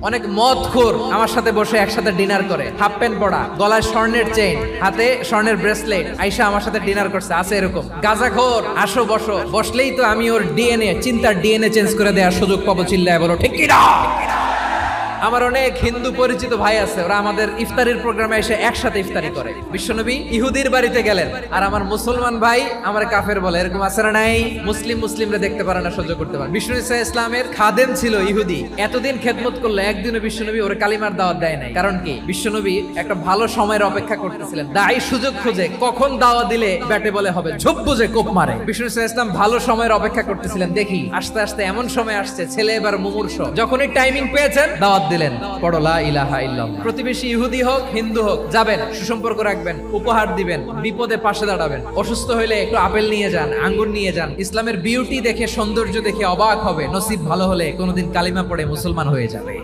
অনেক মদখোর আমার সাথে বসে একসাথে ডিনার করে, হাফ প্যান্ট পরা, গলায় স্বর্ণের চেইন, হাতে স্বর্ণের ব্রেসলেট, আইসা আমার সাথে ডিনার করছে, আছে এরকম। গাঁজাখোর আসো বসো, বসলেই তো আমি ওর ডিএনএ, চিন্তার ডিএনএ চেঞ্জ করে দেওয়ার সুযোগ পাবো, চিল্লায় বলো ঠিক কি না? আমার অনেক হিন্দু পরিচিত ভাই আছে, ওরা আমাদের ইফতারির প্রোগ্রামে এসে একসাথে ইফতারি করে। বিশ্বনবী ইহুদির বাড়িতে গেলেন, আর আমার মুসলমান ভাই আমার কাফের বলে, এরকম আছে না নাই? মুসলিমরা দেখতে পারে না, সহ্য করতে পারে। বিষ্ণু ইসা ইসলামের খাদেম ছিল ইহুদি, এতদিন খেদমত করলো, একদিনও বিশ্বনবী ওর কালিমার দাওয়াত দেয় নাই। কারণ কি? বিশ্বনবী একটা ভালো সময়ের অপেক্ষা করতেছিলেন, দায়ী সুযোগ খুঁজে কখন দাওয়াত দিলে ব্যাটে বলে হবে, ঝোপ বুঝে কোপ মারে। বিষ্ণু ইসা ইসলাম ভালো সময়ের অপেক্ষা করতেছিলেন, দেখি আস্তে আস্তে এমন সময় আসছে, ছেলে এবার মুমূর্ষ, যখনই টাইমিং পেয়েছেন দাওয়াত দিলেন, পড়ো লা ইলাহা ইল্লাল্লাহ। প্রতিবেশী ইহুদি হোক হিন্দু হোক, যাবেন, সুসম্পর্ক রাখবেন, উপহার দিবেন, বিপদে পাশে দাঁড়াবেন, অসুস্থ হইলে একটু আপেল নিয়ে যান, আঙ্গুর নিয়ে যান। ইসলামের বিউটি দেখে, সৌন্দর্য দেখে অবাক হবে, নসিব ভালো হলে কোনোদিন কালিমা পড়ে মুসলমান হয়ে যাবে।